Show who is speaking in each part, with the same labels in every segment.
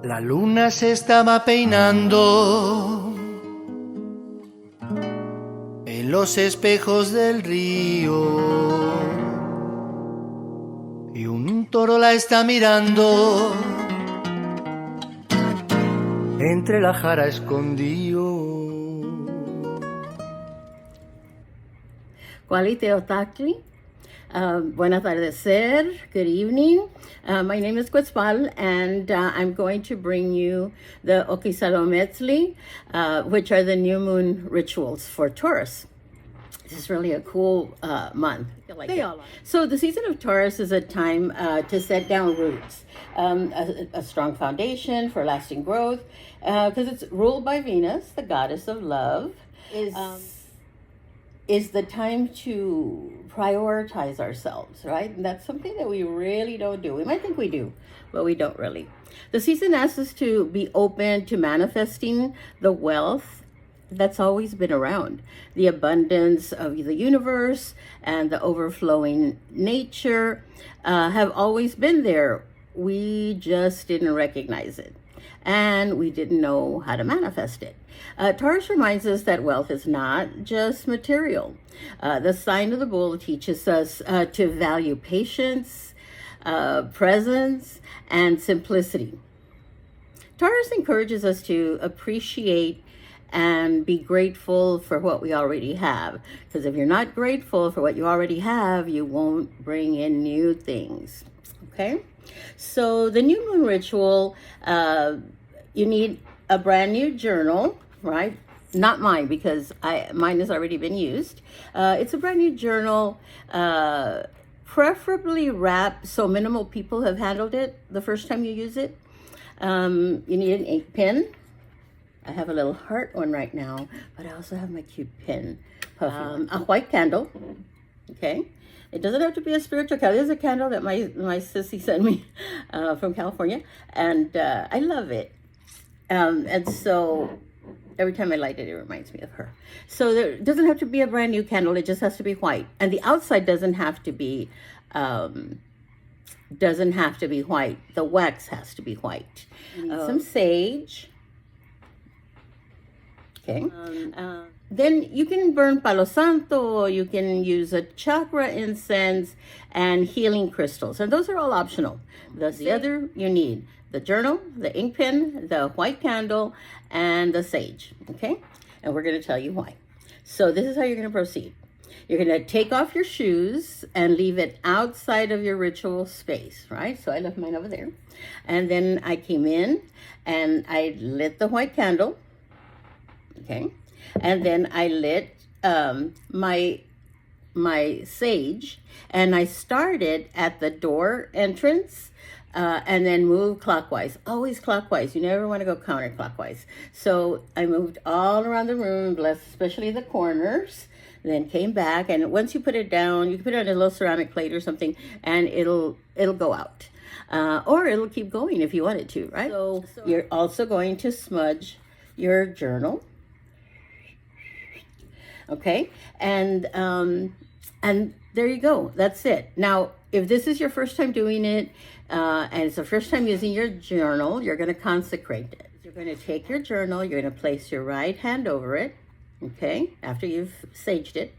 Speaker 1: La luna se estaba peinando en los espejos del río y un toro la está mirando entre la jara escondido.
Speaker 2: Teotacli. Buenas tardes, good evening. My name is Quetzal, and I'm going to bring you the Okitsalometstli, which are the new moon rituals for Taurus. This is really a cool month. So the season of Taurus is a time to set down roots, a strong foundation for lasting growth, because it's ruled by Venus, the goddess of love. Is the time to prioritize ourselves, right? And that's something that we really don't do. We might think we do, but we don't really. The season asks us to be open to manifesting the wealth that's always been around. The abundance of the universe and the overflowing nature have always been there. We just didn't recognize it, and we didn't know how to manifest it. Taurus reminds us that wealth is not just material. The sign of the bull teaches us to value patience, presence, and simplicity. Taurus encourages us to appreciate and be grateful for what we already have. Because if you're not grateful for what you already have, you won't bring in new things. Okay? So the new moon ritual, you need a brand new journal, right? Not mine, because mine has already been used. It's a brand new journal, preferably wrapped so minimal people have handled it the first time you use it. You need an ink pen. I have a little heart one right now, but I also have my cute pen. A white candle, okay? It doesn't have to be a spiritual candle. There's a candle that my sissy sent me from California, and I love it. And so every time I light it, it reminds me of her. So there doesn't have to be a brand new candle. It just has to be white. And the outside doesn't have to be white. The wax has to be white. Some sage. Okay. Then you can burn Palo Santo, or you can use a chakra incense and healing crystals. And those are all optional. The other you need the journal, the ink pen, the white candle, and the sage. Okay? And we're going to tell you why. So this is how you're going to proceed. You're going to take off your shoes and leave it outside of your ritual space, right? So I left mine over there. And then I came in and I lit the white candle. Okay? And then I lit my sage, and I started at the door entrance and then moved clockwise. Always clockwise. You never want to go counterclockwise. So I moved all around the room, especially the corners, then came back, and once you put it down, you can put it on a little ceramic plate or something, and it'll go out. Or it'll keep going if you want it to, right? So you're also going to smudge your journal. Okay, and there you go. That's it. Now, if this is your first time doing it, and it's the first time using your journal, you're going to consecrate it. You're going to take your journal, you're going to place your right hand over it, okay, after you've saged it.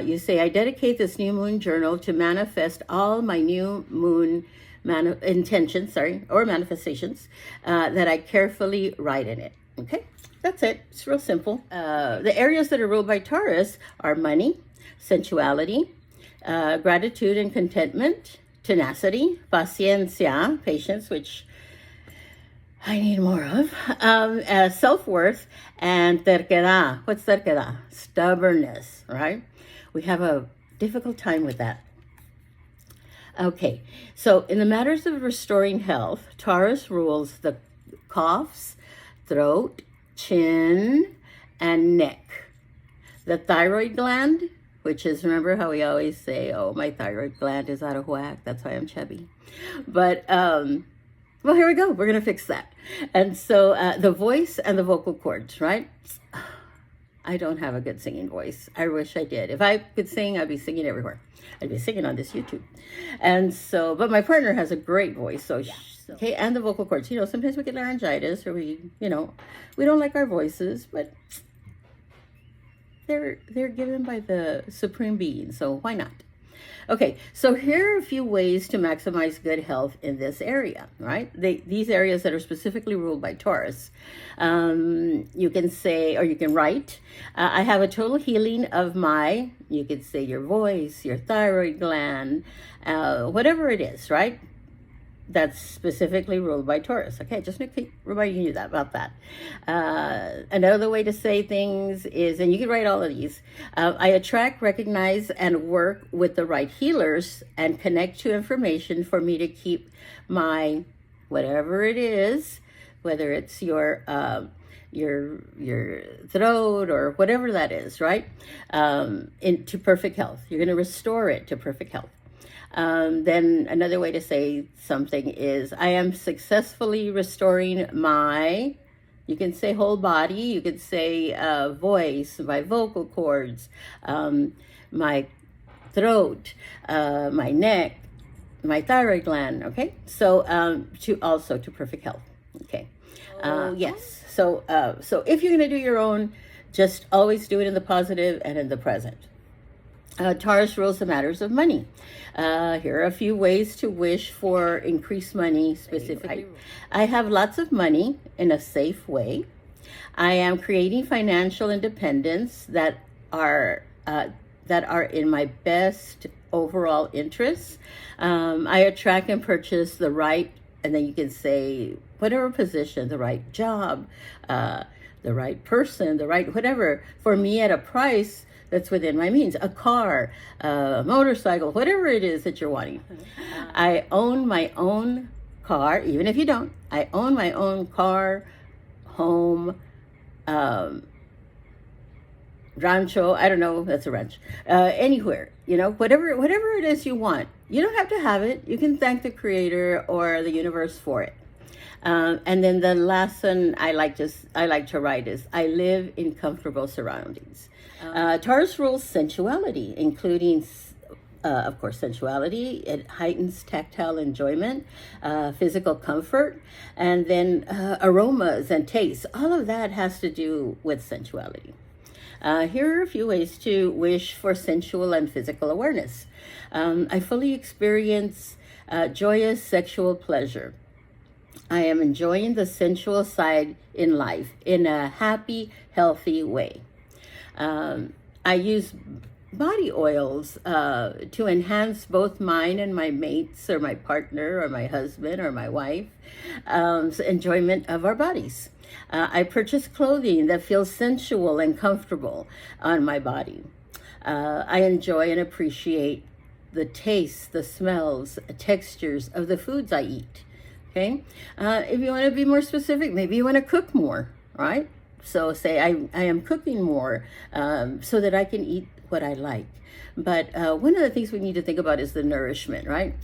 Speaker 2: You say, I dedicate this new moon journal to manifest all my new moon intentions, or manifestations, that I carefully write in it, okay? That's it. It's real simple. The areas that are ruled by Taurus are money, sensuality, gratitude and contentment, tenacity, paciencia, patience, which I need more of, self-worth, and terquedad. What's terquedad? Stubbornness, right? We have a difficult time with that. Okay, so in the matters of restoring health, Taurus rules the coughs, throat, chin, and neck. The thyroid gland, which is, remember how we always say, oh, my thyroid gland is out of whack, that's why I'm chubby. But, well, here we go. We're going to fix that. And so the voice and the vocal cords, right? I don't have a good singing voice. I wish I did. If I could sing, I'd be singing everywhere. I'd be singing on this YouTube. And so, but my partner has a great voice. So, okay, and the vocal cords. Sometimes we get laryngitis or we don't like our voices, but they're given by the Supreme Being. So why not? Okay, so here are a few ways to maximize good health in this area, right? These areas that are specifically ruled by Taurus. You can say, or you can write, I have a total healing of you could say your voice, your thyroid gland, whatever it is, right? That's specifically ruled by Taurus. Okay, just to keep reminding you about that. Another way to say things is, and you can write all of these, I attract, recognize, and work with the right healers and connect to information for me to keep my, whatever it is, whether it's your throat or whatever that is, right? Into perfect health. You're going to restore it to perfect health. Then another way to say something is, I am successfully restoring you can say whole body, you could say voice, my vocal cords, my throat, my neck, my thyroid gland, okay? So to perfect health, okay? Yes, so if you're gonna do your own, just always do it in the positive and in the present. Taurus rules the matters of money. Here are a few ways to wish for increased money specifically. I have lots of money in a safe way. I am creating financial independence that are in my best overall interests. I attract and purchase the right, and then you can say whatever position, the right job, the right person, the right whatever, for me at a price that's within my means, a car, a motorcycle, whatever it is that you're wanting. I own my own car, even if you don't. I own my own car, home, rancho, I don't know, that's a ranch, anywhere, whatever it is you want. You don't have to have it. You can thank the Creator or the universe for it. And then the last one I like to write is, I live in comfortable surroundings. Taurus rules sensuality, including, of course, sensuality. It heightens tactile enjoyment, physical comfort, and then aromas and tastes. All of that has to do with sensuality. Here are a few ways to wish for sensual and physical awareness. I fully experience joyous sexual pleasure. I am enjoying the sensual side in life in a happy, healthy way. I use body oils to enhance both mine and my mate's or my partner or my husband or my wife enjoyment of our bodies. I purchase clothing that feels sensual and comfortable on my body. I enjoy and appreciate the tastes, the smells, textures of the foods I eat. Okay, if you want to be more specific, maybe you want to cook more, right? So say I am cooking more so that I can eat what I like. But one of the things we need to think about is the nourishment, right?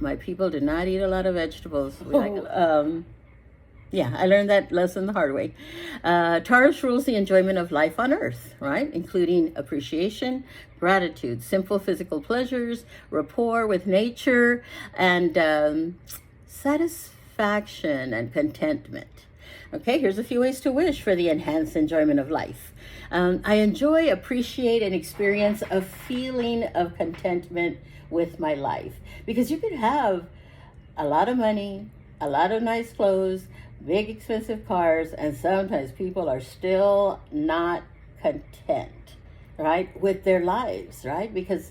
Speaker 2: My people do not eat a lot of vegetables. I learned that lesson the hard way. Taurus rules the enjoyment of life on earth, right? Including appreciation, gratitude, simple physical pleasures, rapport with nature, and satisfaction and contentment. Okay, here's a few ways to wish for the enhanced enjoyment of life. I enjoy, appreciate, and experience a feeling of contentment with my life. Because you could have a lot of money, a lot of nice clothes, big expensive cars, and sometimes people are still not content, right, with their lives, right? Because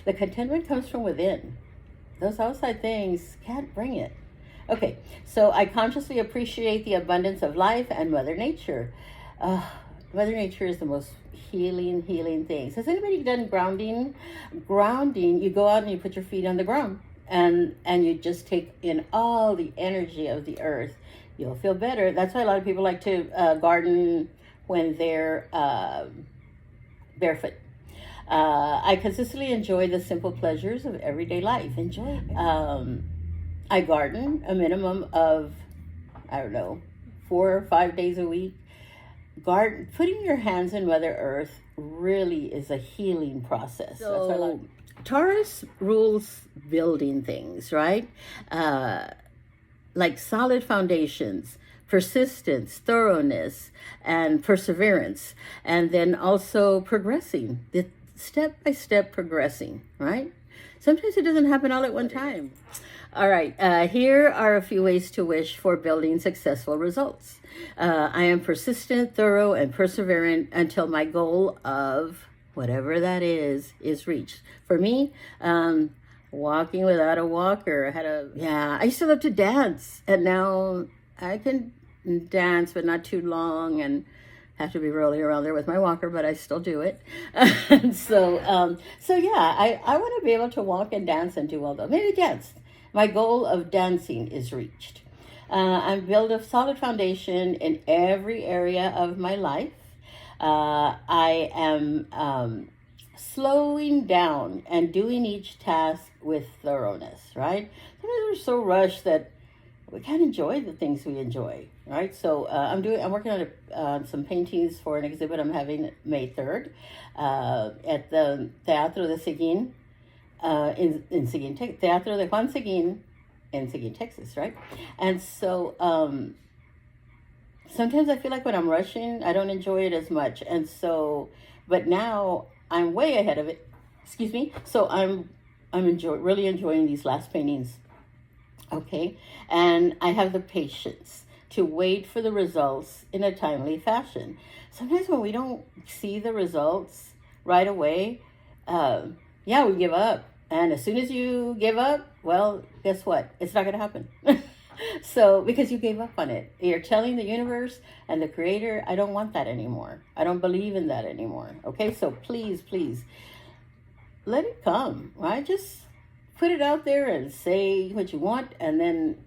Speaker 2: the contentment comes from within. Those outside things can't bring it. Okay, so I consciously appreciate the abundance of life and Mother Nature. Mother Nature is the most healing things. Has anybody done grounding? Grounding, you go out and you put your feet on the ground and you just take in all the energy of the earth. You'll feel better. That's why a lot of people like to garden when they're barefoot. I consistently enjoy the simple pleasures of everyday life. Enjoy it. I garden a minimum of, 4 or 5 days a week. putting your hands in Mother Earth really is a healing process. So Taurus rules building things, right? Like solid foundations, persistence, thoroughness, and perseverance, and then also progressing, the step-by-step progressing, right? Sometimes it doesn't happen all at one time. All right, here are a few ways to wish for building successful results. I am persistent, thorough, and perseverant until my goal of whatever that is reached. For me, walking without a walker. I used to love to dance, and now I can dance, but not too long, and have to be rolling around there with my walker, but I still do it. And so yeah, I want to be able to walk and dance and do all that. Maybe dance. My goal of dancing is reached. I build a solid foundation in every area of my life. I am slowing down and doing each task with thoroughness, right? Sometimes we're so rushed that we can't enjoy the things we enjoy, right? So I'm working on some paintings for an exhibit I'm having May 3rd at the Teatro de Seguin in Seguin, Teatro de Juan Seguin in Seguin, Texas, right? And so sometimes I feel like when I'm rushing, I don't enjoy it as much. And so, but now I'm way ahead of it. Excuse me. So I'm really enjoying these last paintings. Okay, and I have the patience to wait for the results in a timely fashion. Sometimes when we don't see the results right away, we give up. And as soon as you give up, well, guess what? It's not going to happen. So, because you gave up on it, you're telling the universe and the creator, I don't want that anymore. I don't believe in that anymore. Okay, so please, let it come, right? Just put it out there and say what you want, and then,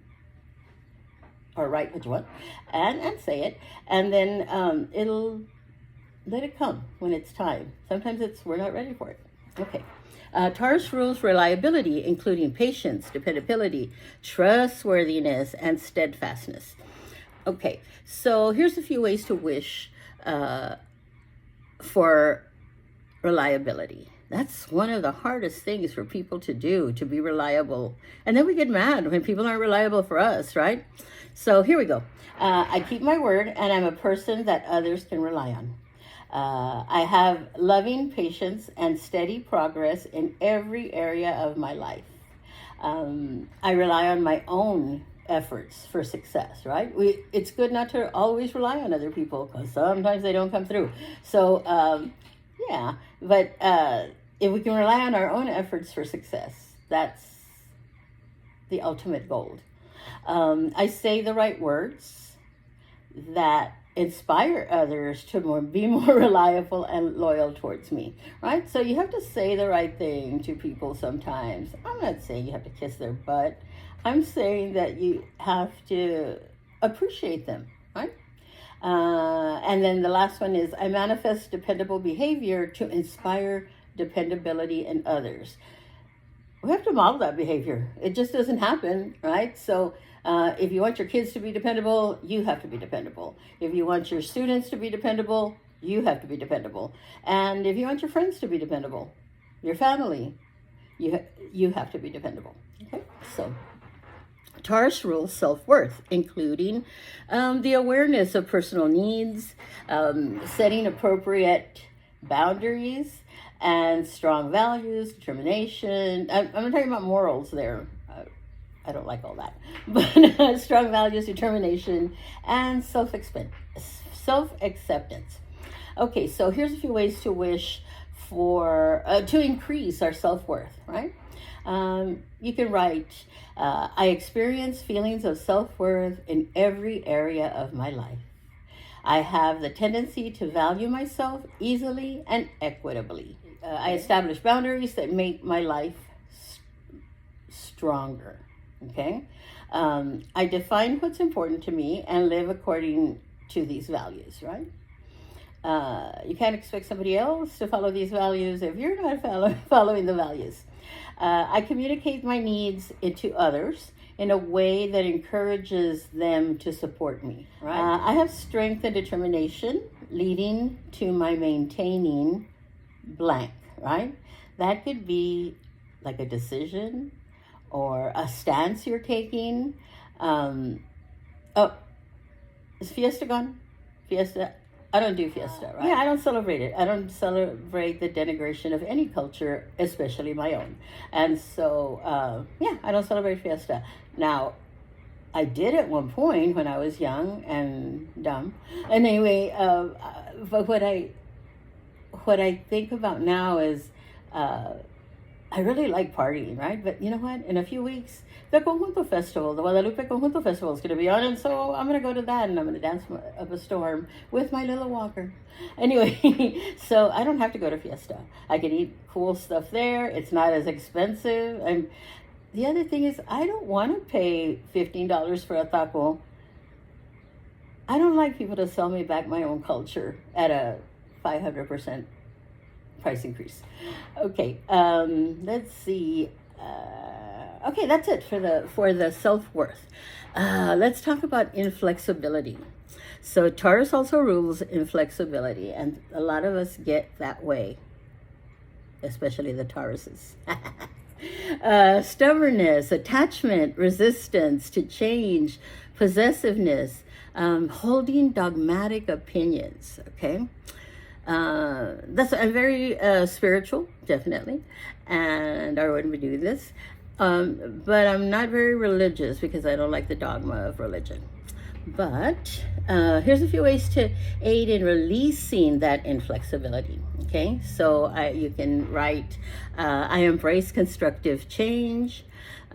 Speaker 2: or write what you want, and say it, and then it'll let it come when it's time. Sometimes we're not ready for it. Okay. Taurus rules reliability, including patience, dependability, trustworthiness, and steadfastness. Okay, so here's a few ways to wish for reliability. That's one of the hardest things for people to do, to be reliable. And then we get mad when people aren't reliable for us, right? So here we go. I keep my word, and I'm a person that others can rely on. I have loving patience and steady progress in every area of my life. I rely on my own efforts for success, right? It's good not to always rely on other people, because sometimes they don't come through. So, but if we can rely on our own efforts for success, that's the ultimate goal. I say the right words that inspire others to be more reliable and loyal towards me, right? So you have to say the right thing to people sometimes. I'm not saying you have to kiss their butt. I'm saying that you have to appreciate them, right? And then the last one is, I manifest dependable behavior to inspire dependability in others. We have to model that behavior. It just doesn't happen, right? So if you want your kids to be dependable, you have to be dependable. If you want your students to be dependable, you have to be dependable. And if you want your friends to be dependable, your family, you have to be dependable. Okay, so Taurus rules self-worth, including the awareness of personal needs, setting appropriate boundaries, and strong values, determination. I'm talking about morals there. I don't like all that. But strong values, determination, and self-acceptance. Okay, so here's a few ways to wish for, to increase our self-worth, right? You can write, I experience feelings of self-worth in every area of my life. I have the tendency to value myself easily and equitably. I establish boundaries that make my life stronger. Okay, I define what's important to me and live according to these values, right? You can't expect somebody else to follow these values if you're not following the values. I communicate my needs to others in a way that encourages them to support me, right? I have strength and determination leading to my maintaining blank, right? That could be like a decision or a stance you're taking. Oh, is Fiesta gone? Fiesta? I don't do Fiesta, right? Yeah, I don't celebrate it. I don't celebrate the denigration of any culture, especially my own. And so, yeah, I don't celebrate Fiesta. Now, I did at one point when I was young and dumb. And anyway, but what I think about now is I really like partying, right? But you know what? In a few weeks, the Conjunto Festival, the Guadalupe Conjunto Festival is going to be on, and so I'm going to go to that, and I'm going to dance up a storm with my little walker. Anyway, so I don't have to go to Fiesta. I can eat cool stuff there. It's not as expensive. And the other thing is, I don't want to pay $15 for a taco. I don't like people to sell me back my own culture at a 500% price increase. Okay, let's see. Okay, that's it for the self-worth. Let's talk about inflexibility. So Taurus also rules inflexibility, and a lot of us get that way, especially the Tauruses. Stubbornness, attachment, resistance to change, possessiveness, holding dogmatic opinions. Okay. I'm very spiritual, definitely, and I wouldn't be doing this. But I'm not very religious because I don't like the dogma of religion. But here's a few ways to aid in releasing that inflexibility. Okay, so you can write, I embrace constructive change,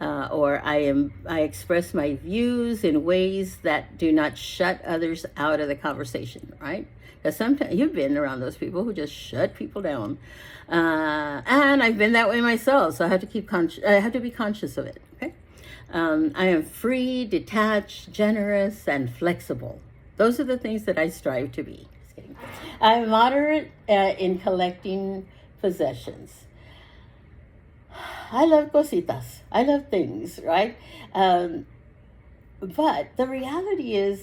Speaker 2: or I express my views in ways that do not shut others out of the conversation, right? Because sometimes you've been around those people who just shut people down, and I've been that way myself. So I have to I have to be conscious of it. Okay, I am free, detached, generous, and flexible. Those are the things that I strive to be. Just kidding. I'm moderate in collecting possessions. I love cositas. I love things, right? But the reality is,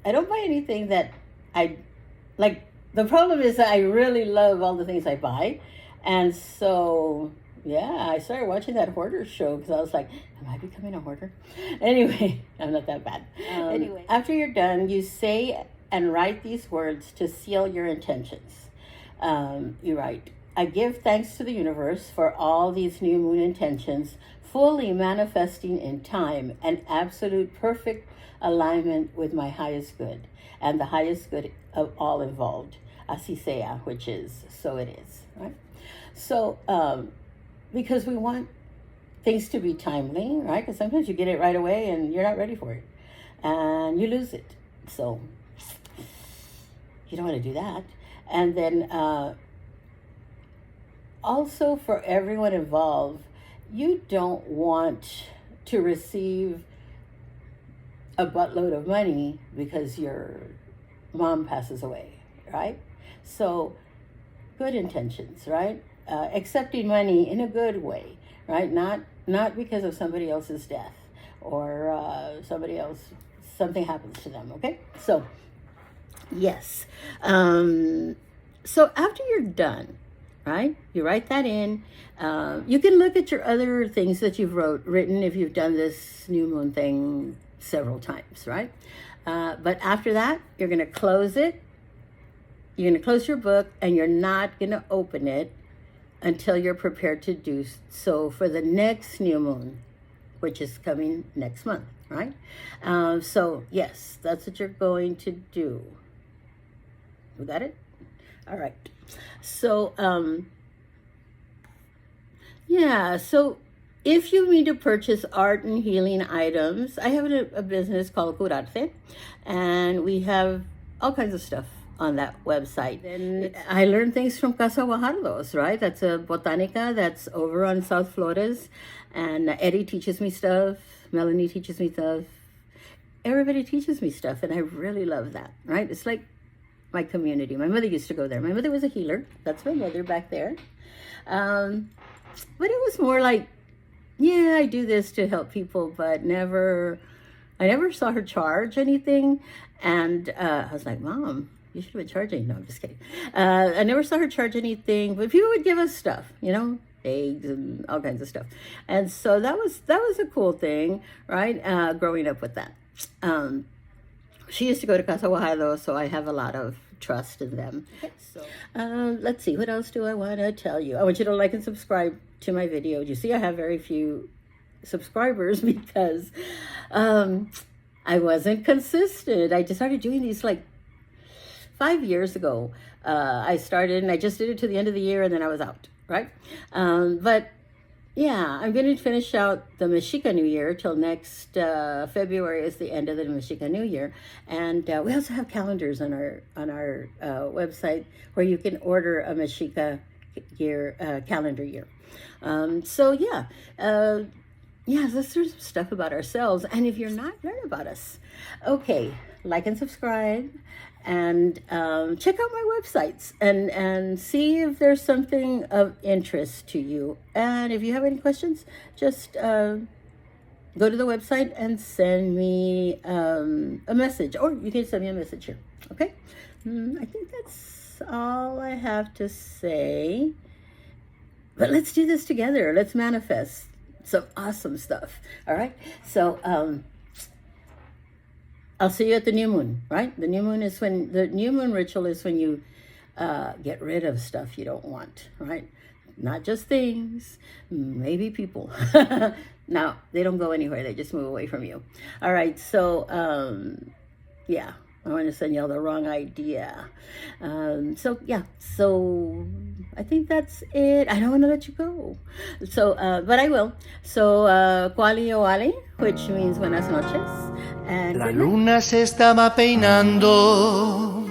Speaker 2: I don't buy anything that I like. The problem is that I really love all the things I buy. And so, yeah, I started watching that hoarder show because I was like, am I becoming a hoarder? Anyway, I'm not that bad. Anyway, after you're done, you say and write these words to seal your intentions. You write, I give thanks to the universe for all these new moon intentions, fully manifesting in time and absolute perfect alignment with my highest good and the highest good of all involved. Así sea, which is, so it is, right? So, because we want things to be timely, right? Because sometimes you get it right away and you're not ready for it and you lose it. So you don't want to do that. And then also for everyone involved, you don't want to receive a buttload of money because your mom passes away, right? So good intentions, right? Accepting money in a good way, right? Not because of somebody else's death or something happens to them, okay? So, yes. So after you're done, right, you write that in. You can look at your other things that you've written if you've done this new moon thing several times, right? But after that, you're going to close it. You're going to close your book, and you're not going to open it until you're prepared to do so for the next new moon, which is coming next month, right? So, yes, that's what you're going to do. You got it? All right. So, yeah, so if you need to purchase art and healing items, I have a business called Curarte, and we have all kinds of stuff on that website. And I learned things from Casa Guajardos, right? That's a botanica that's over on South Flores, and Eddie teaches me stuff, Melanie teaches me stuff, everybody teaches me stuff, and I really love that, right? It's like my community. My mother used to go there. My mother was a healer. That's my mother back there. But it was more like, yeah, I do this to help people, but I never saw her charge anything. And I was like, Mom, You should have been charging. No, I'm just kidding. I never saw her charge anything, but people would give us stuff, you know, eggs and all kinds of stuff. And so that was a cool thing, right? Growing up with that. She used to go to Casa Guajado, so I have a lot of trust in them. Okay, so let's see, what else do I want to tell you? I want you to like and subscribe to my video. You see, I have very few subscribers because I wasn't consistent. I just started doing these like 5 years ago. I started and I just did it to the end of the year and then I was out, right? But yeah, I'm going to finish out the Mexica New Year till next February is the end of the Mexica New Year, and we also have calendars on our website where you can order a Mexica year calendar year. So yeah, let's do some stuff about ourselves, and if you're not, learn about us. Okay, like and subscribe. And check out my websites and see if there's something of interest to you. And if you have any questions, just go to the website and send me a message, or you can send me a message here. Okay? I think that's all I have to say. But let's do this together. Let's manifest some awesome stuff. All right? So, I'll see you at the new moon, right? The new moon ritual is when you get rid of stuff you don't want, right? Not just things, maybe people. Now, they don't go anywhere. They just move away from you. All right. So, yeah, I want to send y'all the wrong idea. So I think that's it. I don't want to let you go. So, but I will. So, Kuali Oali, which means buenas noches. And
Speaker 1: la luna se estaba peinando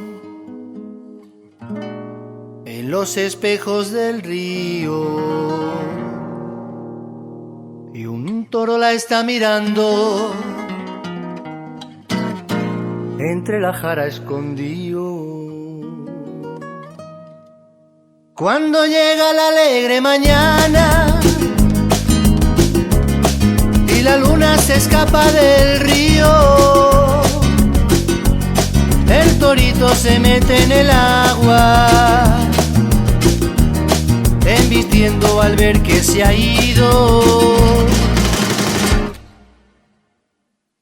Speaker 1: en los espejos del río y un toro la está mirando entre la jara escondido. Cuando llega la alegre mañana y la luna se escapa del río, el torito se mete en el agua, embistiendo al ver que se ha ido.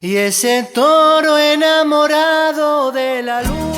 Speaker 1: Y ese toro enamorado de la luna